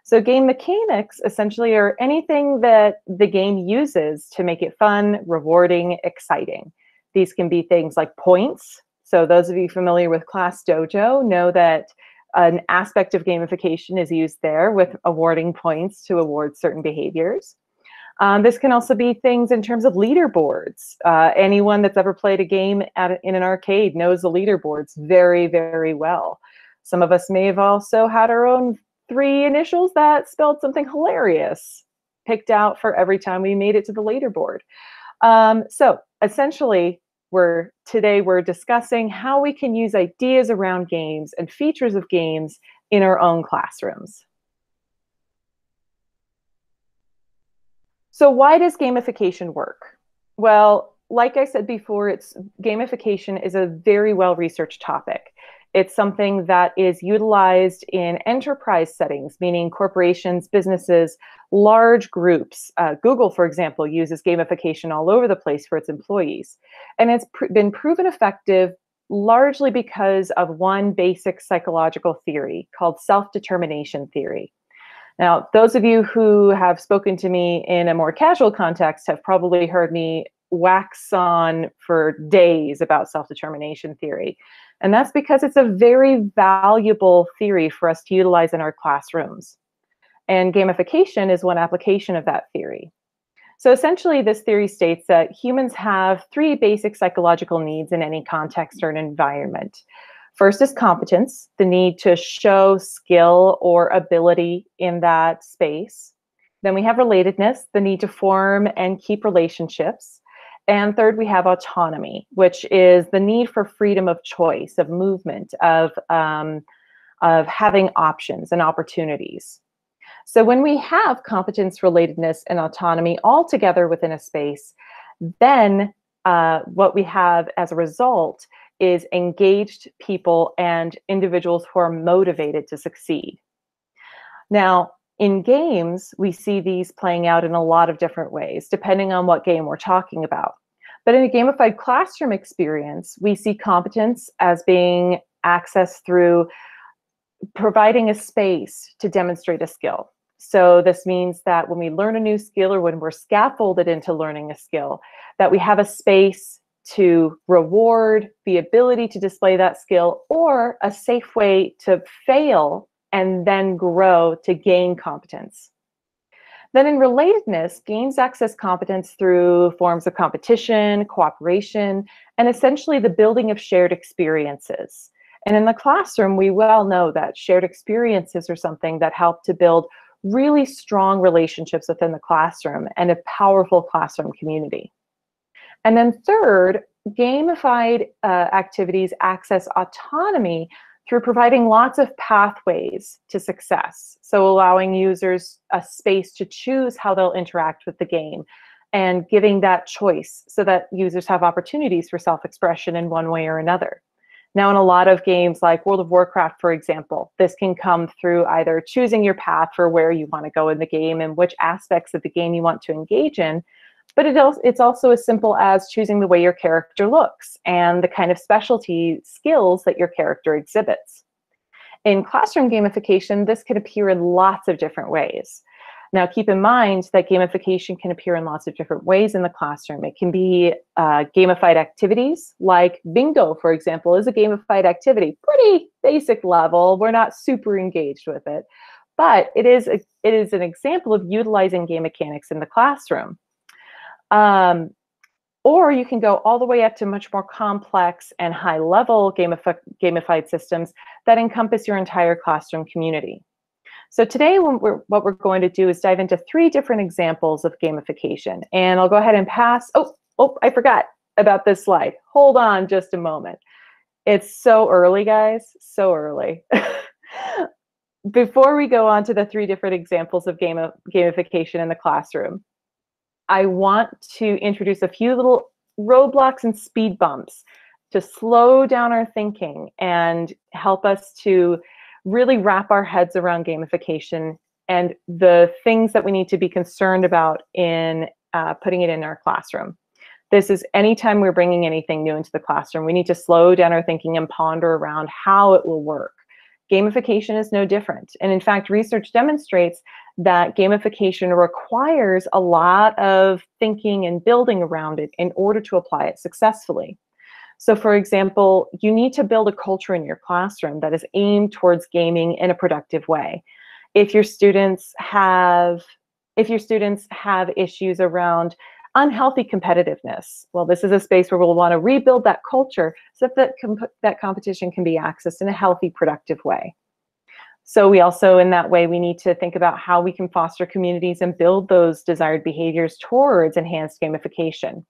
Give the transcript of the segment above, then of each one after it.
So game mechanics essentially are anything that the game uses to make it fun, rewarding, exciting. These can be things like points. So those of you familiar with Class Dojo know that an aspect of gamification is used there with awarding points to award certain behaviors. This can also be things in terms of leaderboards. Anyone that's ever played a game in an arcade knows the leaderboards very, very well. Some of us may have also had our own 3 initials that spelled something hilarious picked out for every time we made it to the leaderboard. So essentially, today we're discussing how we can use ideas around games and features of games in our own classrooms. So why does gamification work? Well, like I said before, gamification is a very well-researched topic. It's something that is utilized in enterprise settings, meaning corporations, businesses, large groups. Google, for example, uses gamification all over the place for its employees. And it's been proven effective largely because of one basic psychological theory called self-determination theory. Now, those of you who have spoken to me in a more casual context have probably heard me wax on for days about self-determination theory. And that's because it's a very valuable theory for us to utilize in our classrooms. And gamification is one application of that theory. So essentially, this theory states that humans have 3 basic psychological needs in any context or an environment. First is competence, the need to show skill or ability in that space. Then we have relatedness, the need to form and keep relationships. And third, we have autonomy, which is the need for freedom of choice, of movement, of having options and opportunities. So when we have competence, relatedness, and autonomy all together within a space, then what we have as a result is engaged people and individuals who are motivated to succeed. Now, in games, we see these playing out in a lot of different ways, depending on what game we're talking about. But in a gamified classroom experience, we see competence as being accessed through providing a space to demonstrate a skill. So this means that when we learn a new skill or when we're scaffolded into learning a skill, that we have a space to reward the ability to display that skill or a safe way to fail and then grow to gain competence. Then in relatedness, games access competence through forms of competition, cooperation, and essentially the building of shared experiences. And in the classroom, we well know that shared experiences are something that help to build really strong relationships within the classroom and a powerful classroom community. And then third, gamified activities access autonomy through providing lots of pathways to success. So allowing users a space to choose how they'll interact with the game and giving that choice so that users have opportunities for self-expression in one way or another. Now, in a lot of games like World of Warcraft, for example, this can come through either choosing your path for where you want to go in the game and which aspects of the game you want to engage in. But it's also as simple as choosing the way your character looks and the kind of specialty skills that your character exhibits. In classroom gamification, this can appear in lots of different ways. Now, keep in mind that gamification can appear in lots of different ways in the classroom. It can be gamified activities, like bingo, for example, is a gamified activity. Pretty basic level. We're not super engaged with it. But it is an example of utilizing game mechanics in the classroom. Or you can go all the way up to much more complex and high-level gamified systems that encompass your entire classroom community. So today, what we're going to do is dive into 3 different examples of gamification. And I'll go ahead and pass. Oh, I forgot about this slide. Hold on just a moment. It's so early, guys, so early. Before we go on to the 3 different examples of gamification in the classroom, I want to introduce a few little roadblocks and speed bumps to slow down our thinking and help us to really wrap our heads around gamification and the things that we need to be concerned about in putting it in our classroom. This is anytime we're bringing anything new into the classroom, we need to slow down our thinking and ponder around how it will work. Gamification is no different. And in fact, research demonstrates that gamification requires a lot of thinking and building around it in order to apply it successfully. So for example, you need to build a culture in your classroom that is aimed towards gaming in a productive way. If your students have issues around unhealthy competitiveness, well, this is a space where we'll want to rebuild that culture so that competition can be accessed in a healthy, productive way. So we also, in that way, we need to think about how we can foster communities and build those desired behaviors towards enhanced gamification.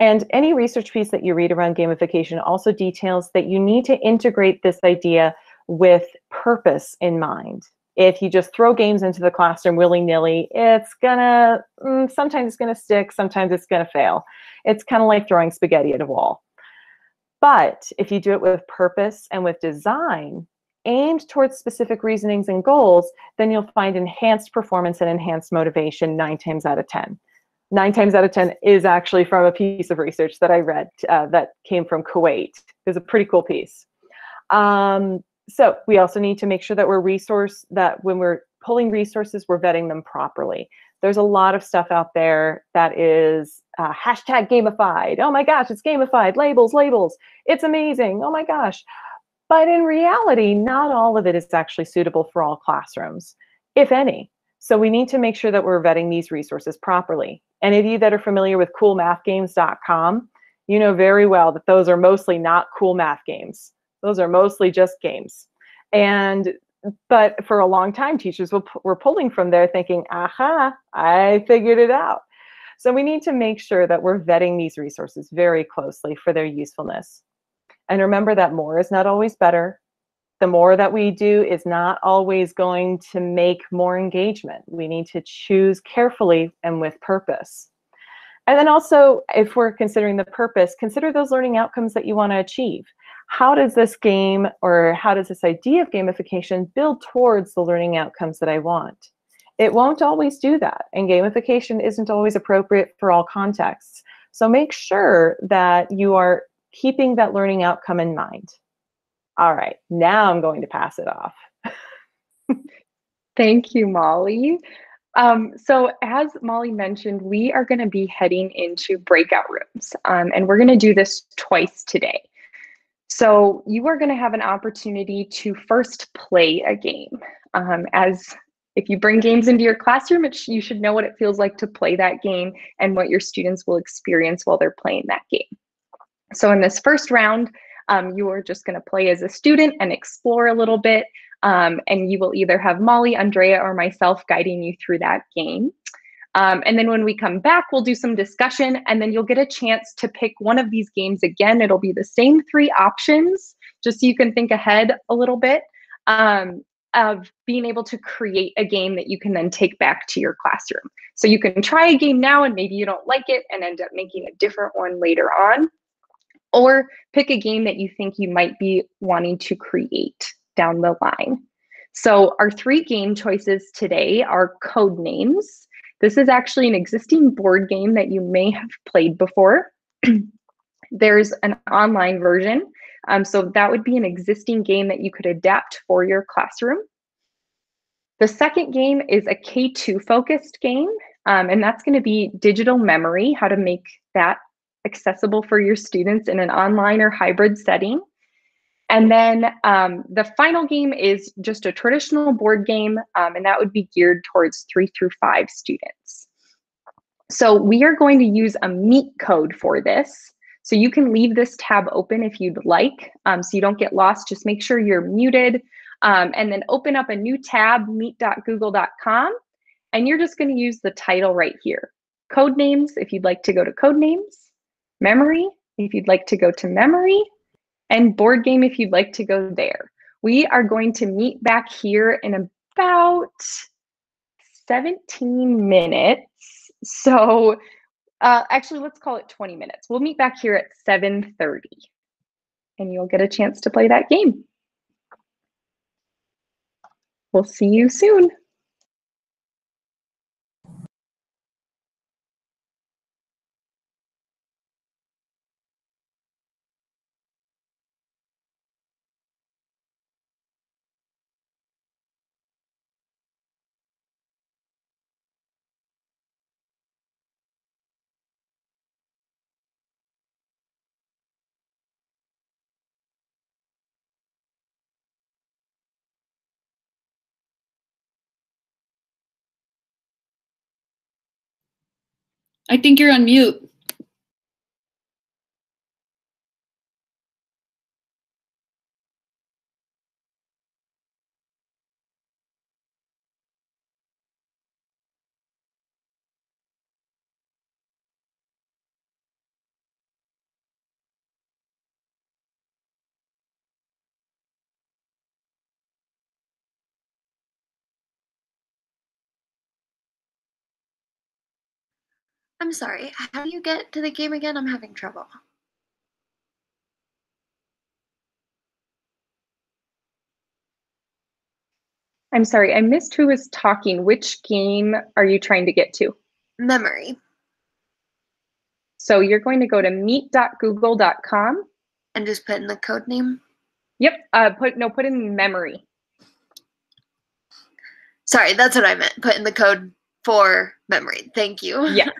And any research piece that you read around gamification also details that you need to integrate this idea with purpose in mind. If you just throw games into the classroom willy-nilly, it's gonna, sometimes it's gonna stick, sometimes it's gonna fail. It's kind of like throwing spaghetti at a wall. But if you do it with purpose and with design, aimed towards specific reasonings and goals, then you'll find enhanced performance and enhanced motivation 9 times out of 10. 9 times out of 10 is actually from a piece of research that I read that came from Kuwait. It was a pretty cool piece. So we also need to make sure that when we're pulling resources, we're vetting them properly. There's a lot of stuff out there that is hashtag gamified. Oh my gosh, it's gamified. Labels, labels. It's amazing. Oh my gosh. But in reality, not all of it is actually suitable for all classrooms, if any. So we need to make sure that we're vetting these resources properly. Any of you that are familiar with coolmathgames.com, you know very well that those are mostly not cool math games. Those are mostly just games. But for a long time, teachers were pulling from there thinking, aha, I figured it out. So we need to make sure that we're vetting these resources very closely for their usefulness. And remember that more is not always better. The more that we do is not always going to make more engagement. We need to choose carefully and with purpose. And then also, if we're considering the purpose, consider those learning outcomes that you want to achieve. How does this game, or how does this idea of gamification build towards the learning outcomes that I want? It won't always do that, and gamification isn't always appropriate for all contexts. So make sure that you are keeping that learning outcome in mind. All right, now I'm going to pass it off. Thank you, Molly. So as Molly mentioned, we are going to be heading into breakout rooms, and we're going to do this twice today. So you are going to have an opportunity to first play a game. As if you bring games into your classroom, you should know what it feels like to play that game and what your students will experience while they're playing that game. So in this first round, you are just going to play as a student and explore a little bit. And you will either have Molly, Andrea, or myself guiding you through that game. And then when we come back, we'll do some discussion, and then you'll get a chance to pick one of these games again. It'll be the same 3 options, just so you can think ahead a little bit, of being able to create a game that you can then take back to your classroom. So you can try a game now and maybe you don't like it and end up making a different one later on, or pick a game that you think you might be wanting to create down the line. So our 3 game choices today are code names. This is actually an existing board game that you may have played before. There's an online version. So that would be an existing game that you could adapt for your classroom. The second game is a K2 focused game, and that's going to be digital memory, how to make that accessible for your students in an online or hybrid setting. And then the final game is just a traditional board game, and that would be geared towards 3 through 5 students. So we are going to use a Meet code for this. So you can leave this tab open if you'd like, so you don't get lost. Just make sure you're muted, and then open up a new tab, meet.google.com, and you're just going to use the title right here. Code names, if you'd like to go to code names, memory, if you'd like to go to memory, and board game if you'd like to go there. We are going to meet back here in about 17 minutes. So actually, let's call it 20 minutes. We'll meet back here at 7:30, and you'll get a chance to play that game. We'll see you soon. I think you're on mute. I'm sorry, how do you get to the game again? I'm having trouble. I'm sorry, I missed who was talking. Which game are you trying to get to? Memory. So you're going to go to meet.google.com. And just put in the code name? Yep, put in memory. Sorry, that's what I meant. Put in the code for memory. Thank you. Yeah.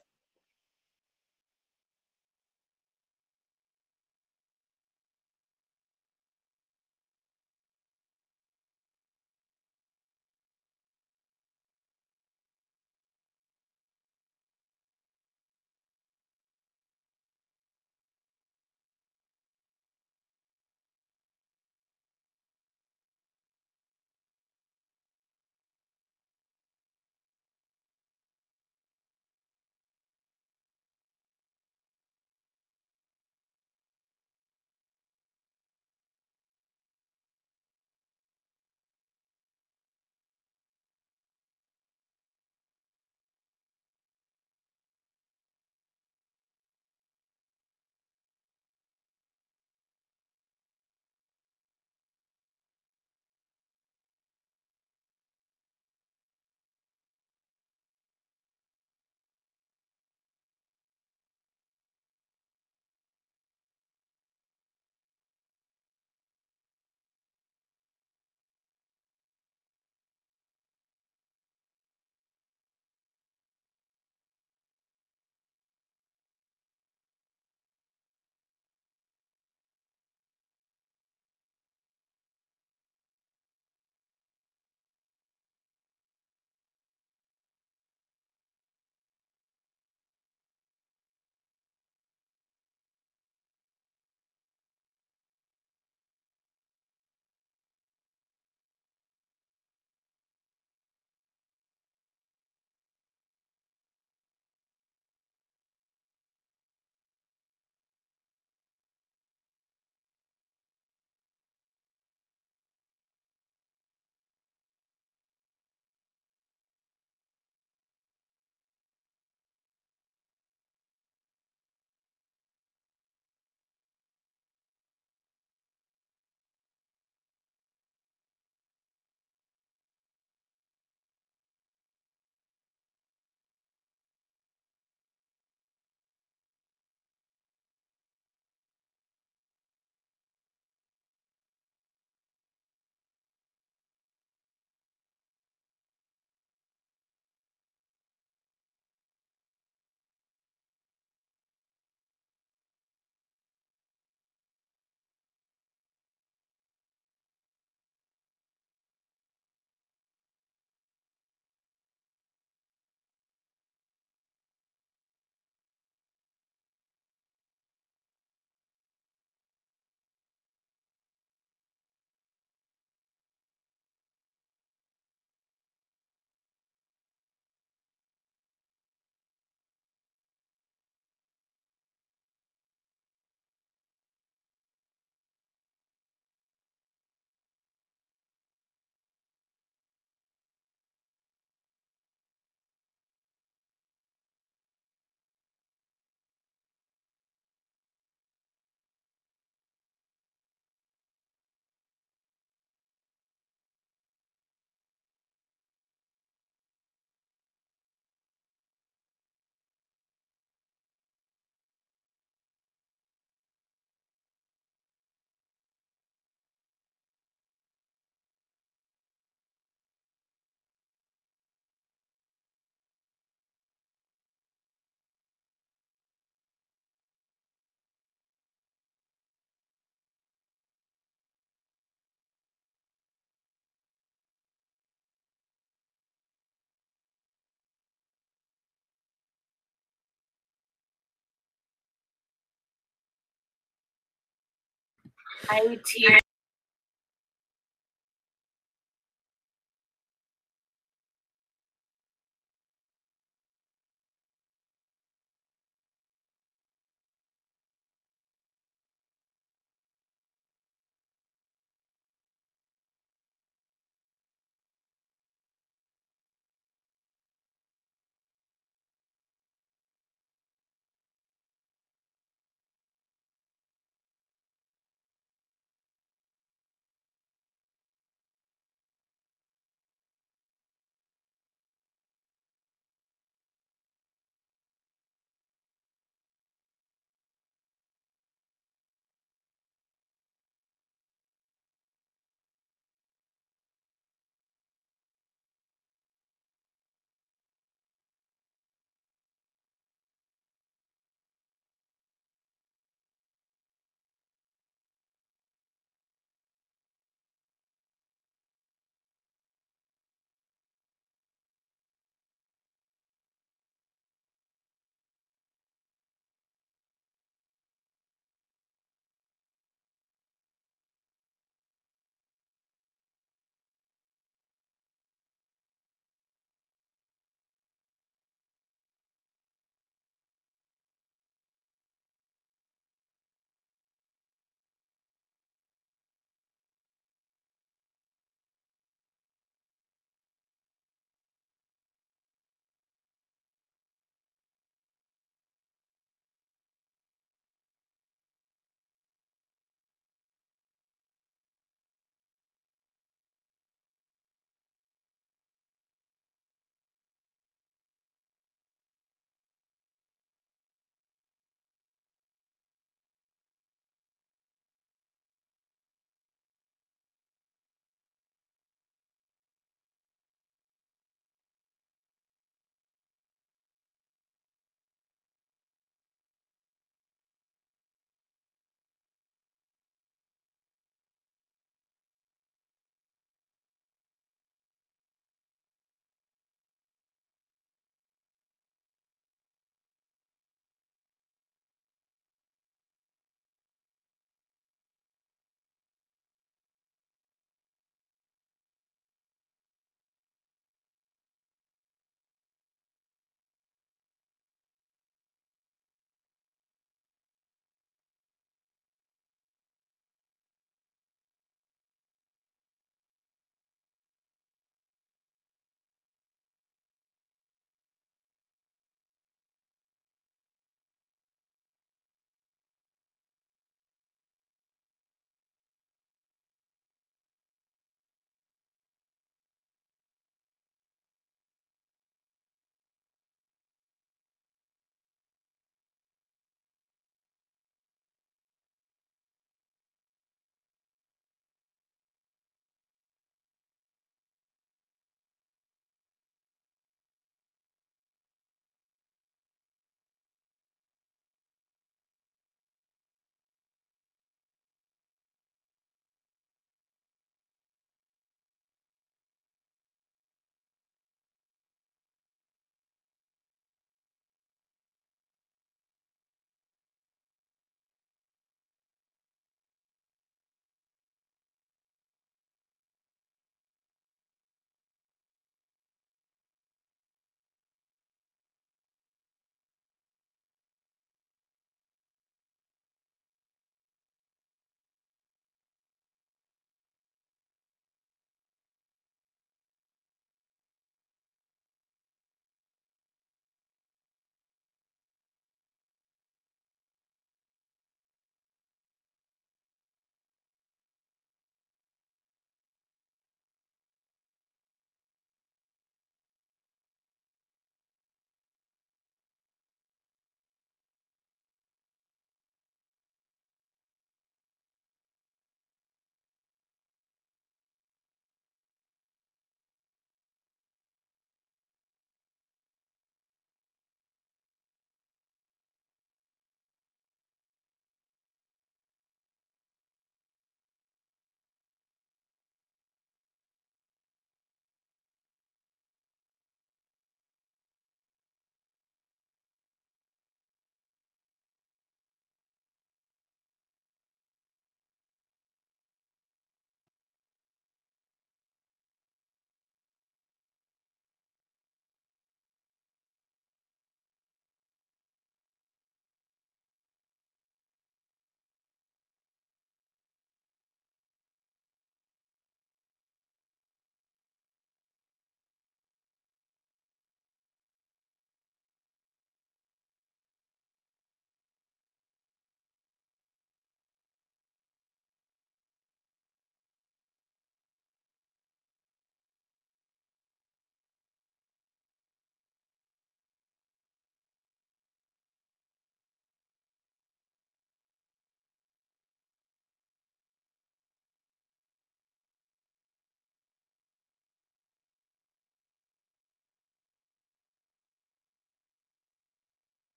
IT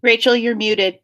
Rachel, you're muted.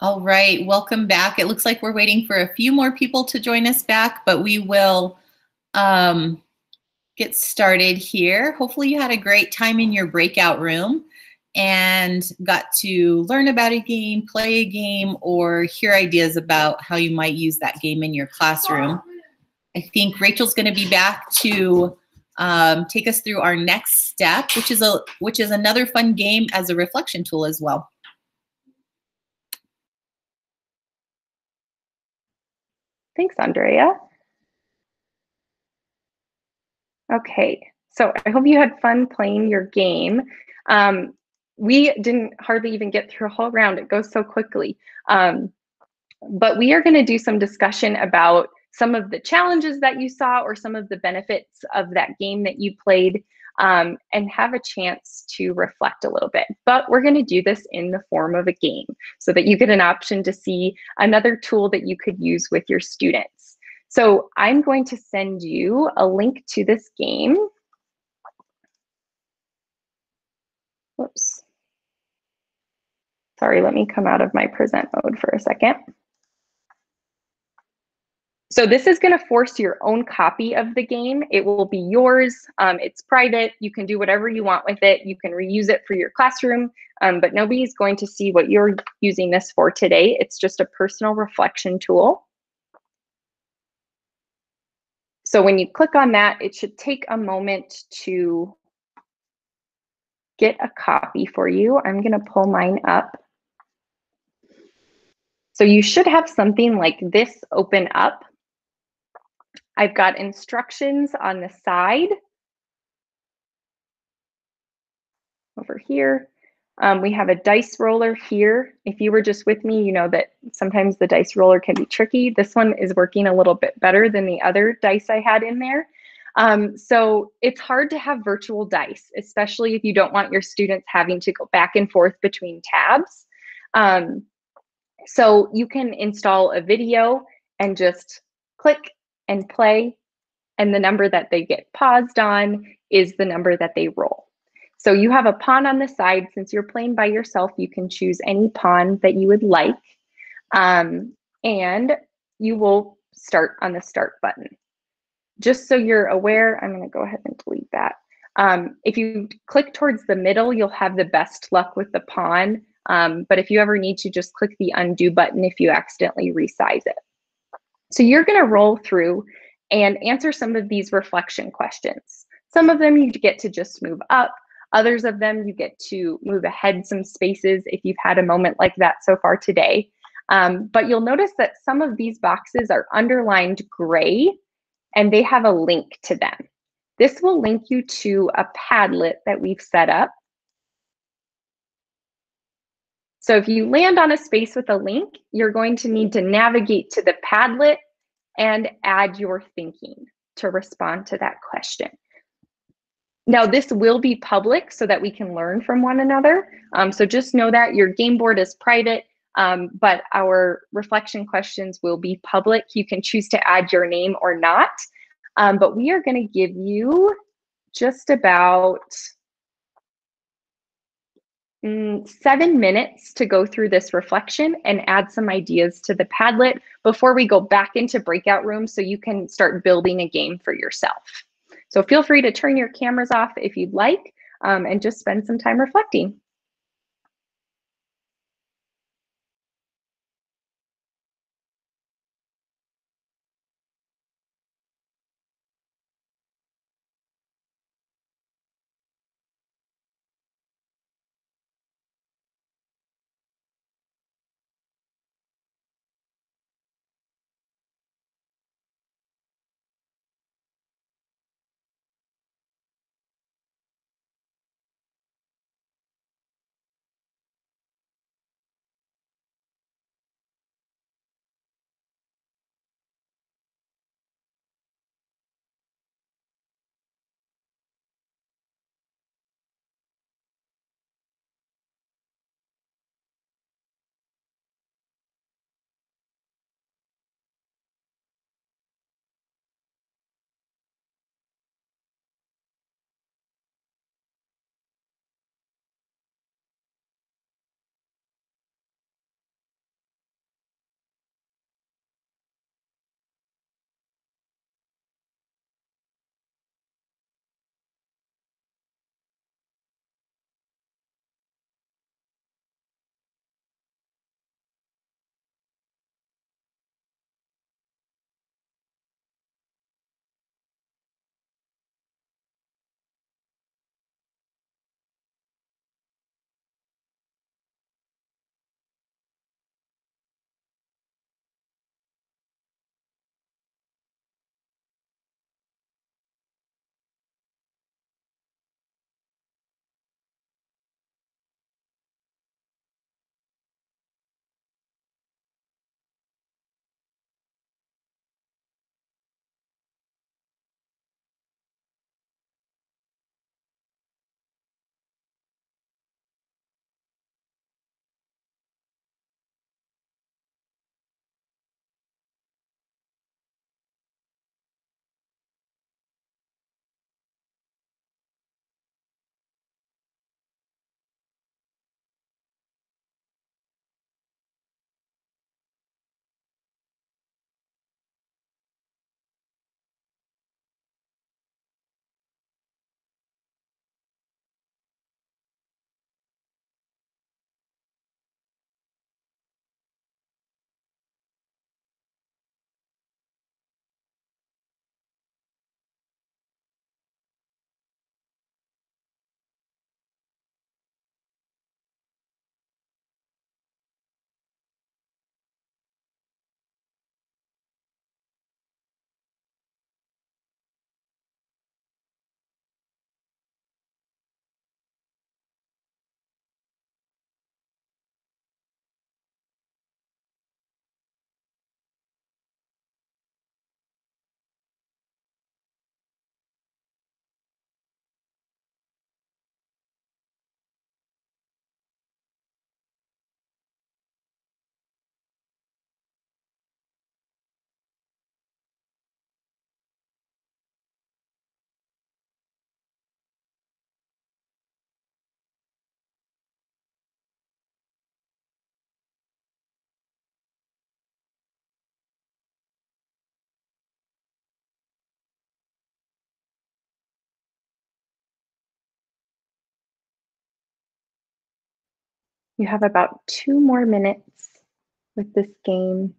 All right, welcome back. It looks like we're waiting for a few more people to join us back, but we will get started here. Hopefully you had a great time in your breakout room and got to learn about a game, play a game, or hear ideas about how you might use that game in your classroom. I think Rachel's going to be back to take us through our next step, which is another fun game as a reflection tool as well. Thanks, Andrea. Okay, so I hope you had fun playing your game. We didn't hardly even get through a whole round. It goes so quickly. But we are going to do some discussion about some of the challenges that you saw or some of the benefits of that game that you played, and have a chance to reflect a little bit. But we're going to do this in the form of a game so that you get an option to see another tool that you could use with your students. So I'm going to send you a link to this game. Whoops. Sorry, let me come out of my present mode for a second. So this is going to force your own copy of the game. It will be yours. It's private. You can do whatever you want with it. You can reuse it for your classroom, but nobody's going to see what you're using this for today. It's just a personal reflection tool. So when you click on that, it should take a moment to get a copy for you. I'm going to pull mine up. So you should have something like this open up. I've got instructions on the side over here. We have a dice roller here. If you were just with me, you know that sometimes the dice roller can be tricky. This one is working a little bit better than the other dice I had in there. So it's hard to have virtual dice, especially if you don't want your students having to go back and forth between tabs. So you can install a video and just click and play, and the number that they get paused on is the number that they roll. So you have a pawn on the side. Since you're playing by yourself, you can choose any pawn that you would like. And you will start on the start button. Just so you're aware, I'm going to go ahead and delete that. If you click towards the middle, you'll have the best luck with the pawn. But if you ever need to, just click the undo button if you accidentally resize it. So you're going to roll through and answer some of these reflection questions. Some of them you get to just move up. Others of them you get to move ahead some spaces if you've had a moment like that so far today. But you'll notice that some of these boxes are underlined gray and they have a link to them. This will link you to a Padlet that we've set up. So if you land on a space with a link, you're going to need to navigate to the Padlet and add your thinking to respond to that question. Now, this will be public so that we can learn from one another. So just know that your game board is private, but our reflection questions will be public. You can choose to add your name or not. But we are going to give you just about 7 minutes to go through this reflection and add some ideas to the Padlet before we go back into breakout rooms so you can start building a game for yourself. So feel free to turn your cameras off if you'd like, and just spend some time reflecting. You have about 2 more minutes with this game.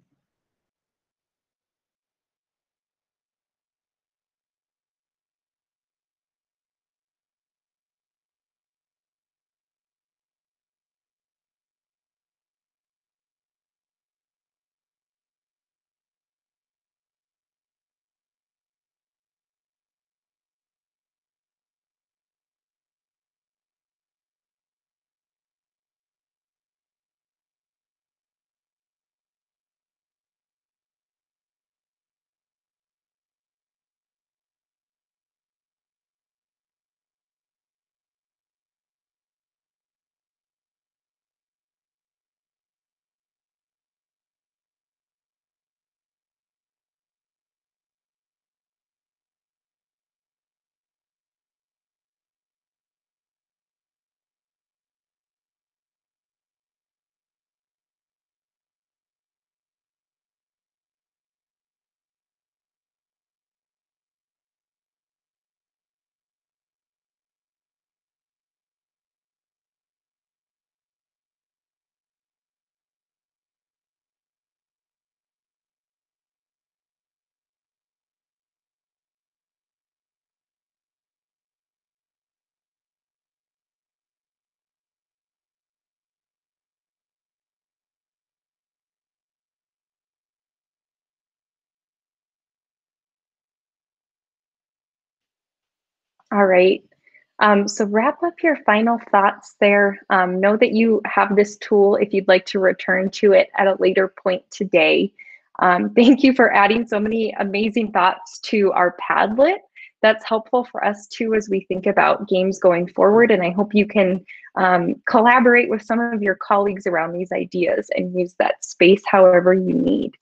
All right. So wrap up your final thoughts there. Know that you have this tool if you'd like to return to it at a later point today. Thank you for adding so many amazing thoughts to our Padlet. That's helpful for us too as we think about games going forward. And I hope you can collaborate with some of your colleagues around these ideas and use that space however you need.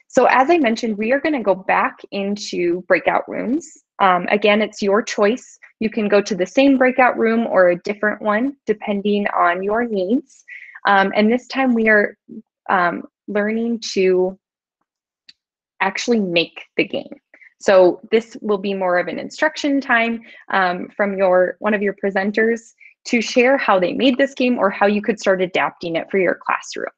So as I mentioned, we are going to go back into breakout rooms. Again, it's your choice. You can go to the same breakout room or a different one, depending on your needs. And this time we are learning to actually make the game. So this will be more of an instruction time from one of your presenters to share how they made this game or how you could start adapting it for your classroom.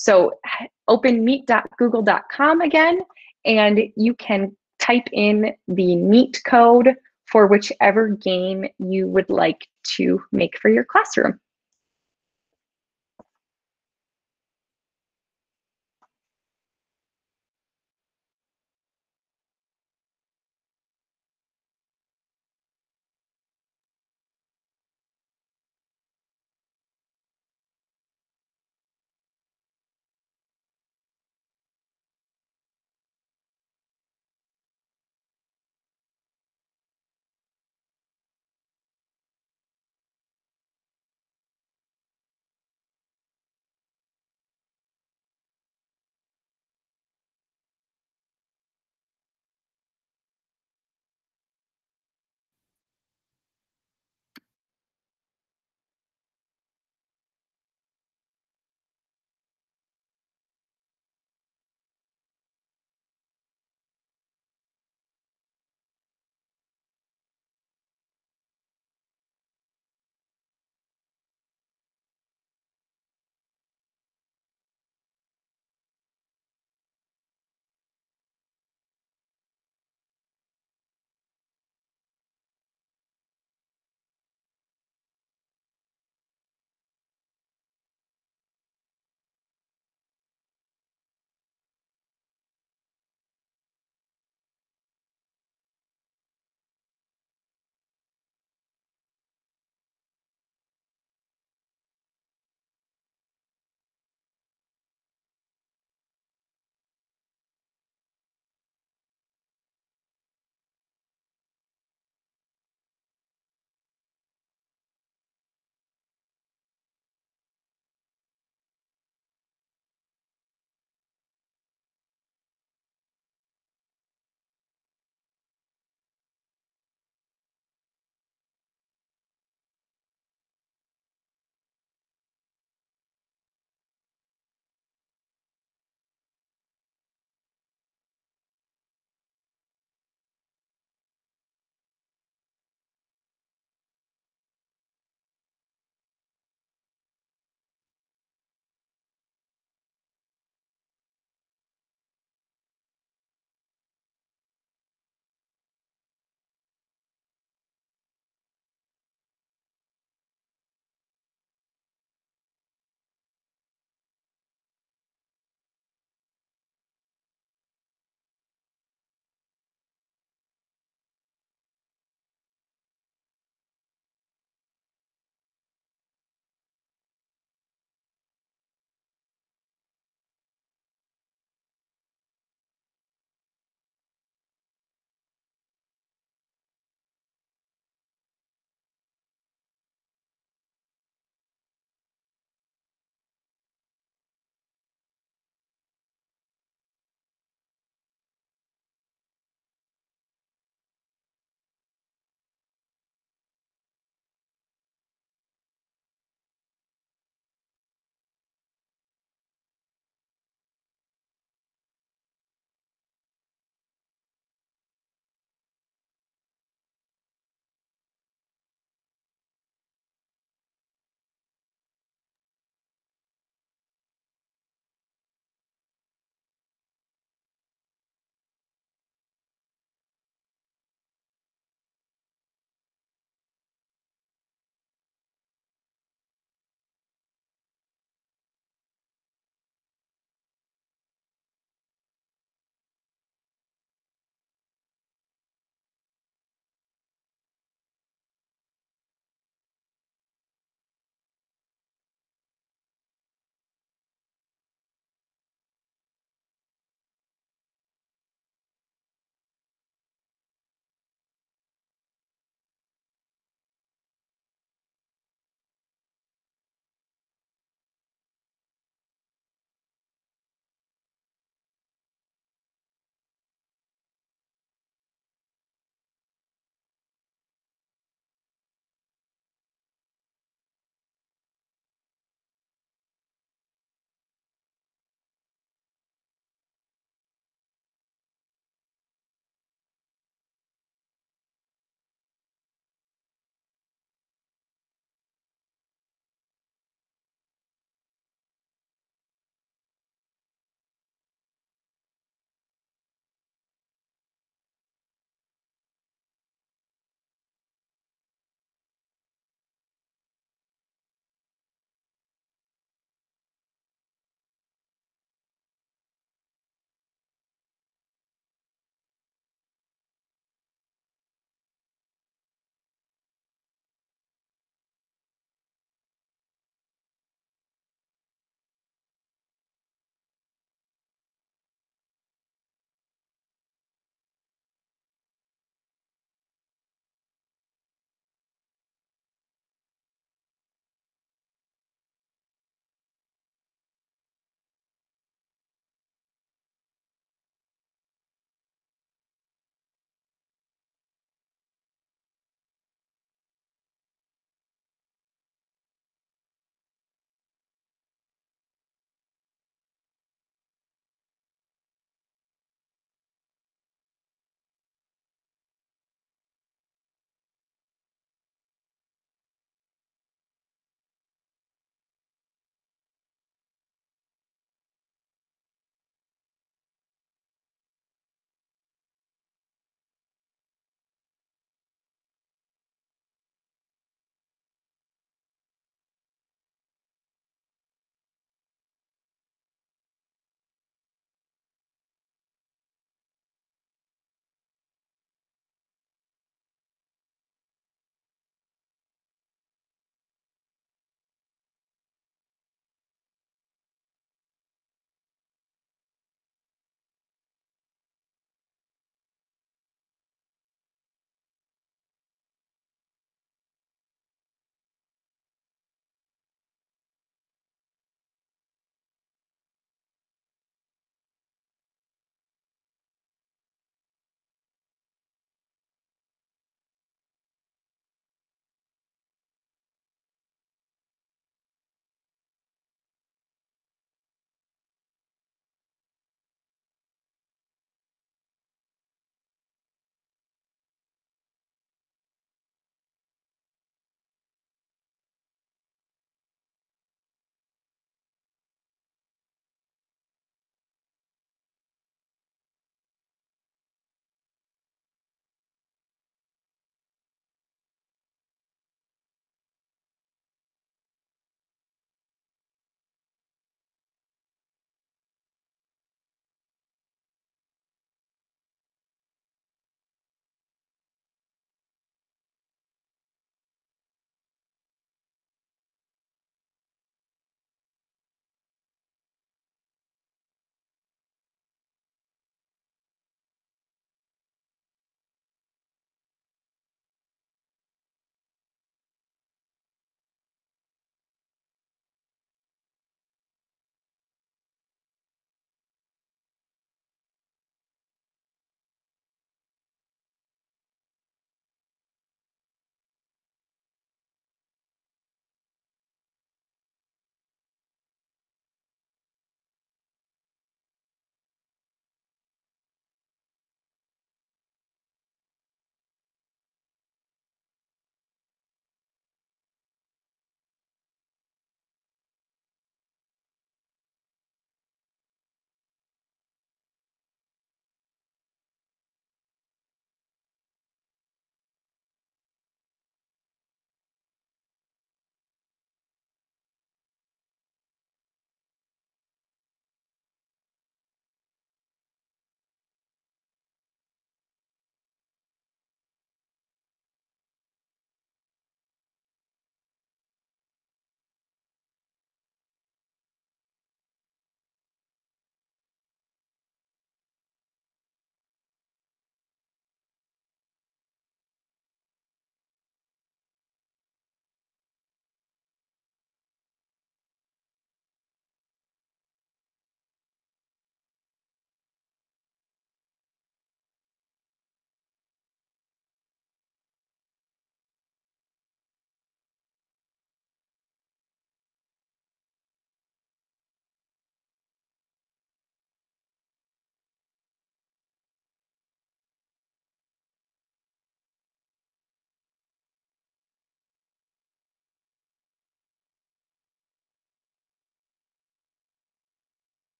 So open meet.google.com again, and you can type in the Meet code for whichever game you would like to make for your classroom.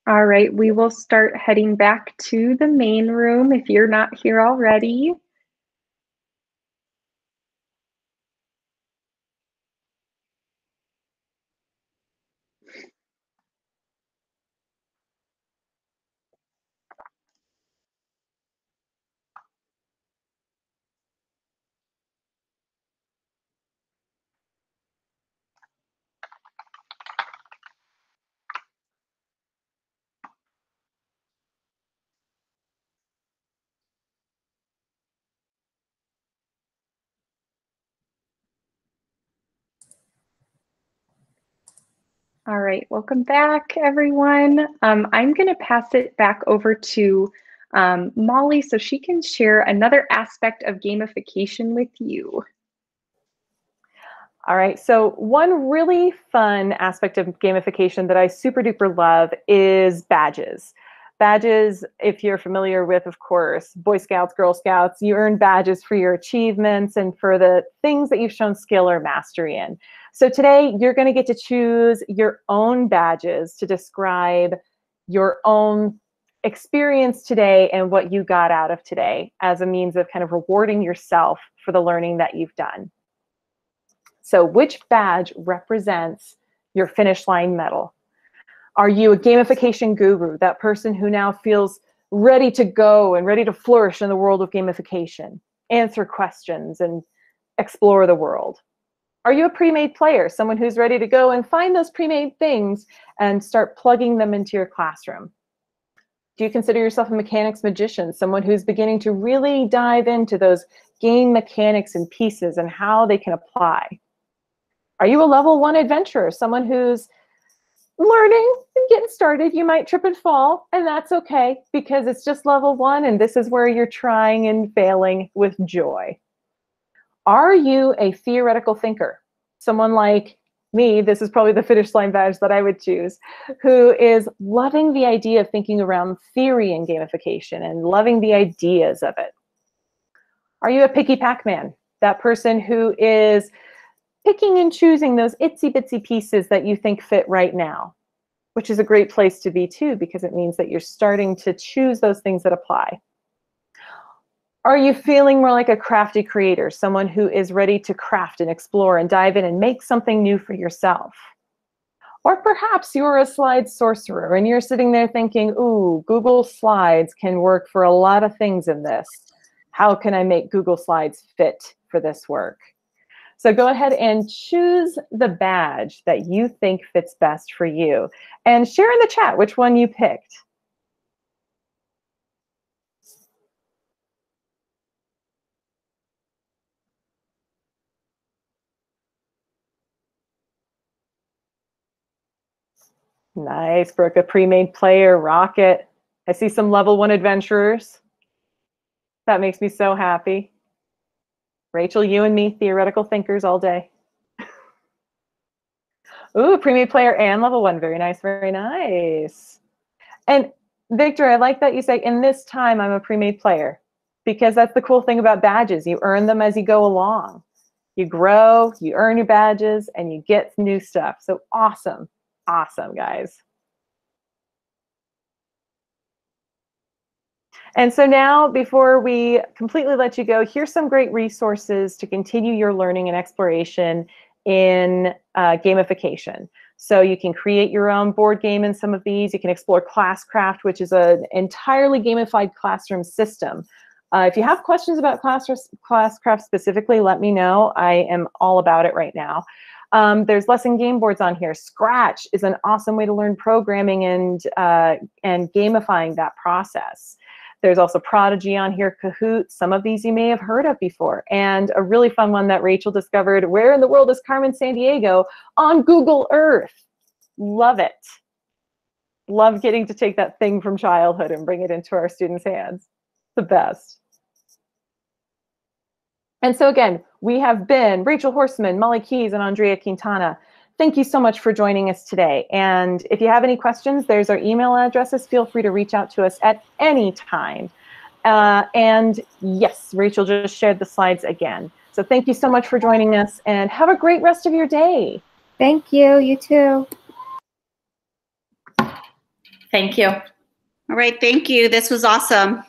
All right, we will start heading back to the main room if you're not here already. All right, welcome back, everyone. I'm going to pass it back over to Molly so she can share another aspect of gamification with you. All right, so one really fun aspect of gamification that I super duper love is badges. Badges, if you're familiar with, of course, Boy Scouts, Girl Scouts, you earn badges for your achievements and for the things that you've shown skill or mastery in. So today you're going to get to choose your own badges to describe your own experience today and what you got out of today as a means of kind of rewarding yourself for the learning that you've done. So which badge represents your finish line medal? Are you a gamification guru, that person who now feels ready to go and ready to flourish in the world of gamification, answer questions and explore the world? Are you a pre-made player, someone who's ready to go and find those pre-made things and start plugging them into your classroom? Do you consider yourself a mechanics magician, someone who's beginning to really dive into those game mechanics and pieces and how they can apply? Are you a level 1 adventurer, someone who's learning and getting started? You might trip and fall, and that's okay because it's just level 1 and this is where you're trying and failing with joy. Are you a theoretical thinker? Someone like me, this is probably the finish line badge that I would choose, who is loving the idea of thinking around theory and gamification and loving the ideas of it. Are you a picky Pac-Man? That person who is picking and choosing those itsy bitsy pieces that you think fit right now, which is a great place to be too, because it means that you're starting to choose those things that apply. Are you feeling more like a crafty creator, someone who is ready to craft and explore and dive in and make something new for yourself? Or perhaps you're a slide sorcerer and you're sitting there thinking, ooh, Google Slides can work for a lot of things in this. How can I make Google Slides fit for this work? So go ahead and choose the badge that you think fits best for you and share in the chat which one you picked. Nice, Brooke, a pre-made player, Rocket. I see some level 1 adventurers. That makes me so happy. Rachel, you and me, theoretical thinkers all day. Ooh, pre-made player and level 1. Very nice, very nice. And Victor, I like that you say, in this time, I'm a pre-made player, because that's the cool thing about badges. You earn them as you go along. You grow, you earn your badges, and you get new stuff. So awesome, awesome, guys. And so now, before we completely let you go, here's some great resources to continue your learning and exploration in gamification. So you can create your own board game in some of these. You can explore Classcraft, which is an entirely gamified classroom system. If you have questions about Classcraft specifically, let me know. I am all about it right now. There's lesson game boards on here. Scratch is an awesome way to learn programming and gamifying that process. There's also Prodigy on here, Kahoot. Some of these you may have heard of before. And a really fun one that Rachel discovered, Where in the World is Carmen Sandiego, on Google Earth. Love it. Love getting to take that thing from childhood and bring it into our students' hands. The best. And so again, we have been Rachel Horseman, Molly Keys, and Andrea Quintana. Thank you so much for joining us today. And if you have any questions, there's our email addresses. Feel free to reach out to us at any time. And yes, Rachel just shared the slides again. So thank you so much for joining us, and have a great rest of your day. Thank you. You too. Thank you. All right, thank you. This was awesome.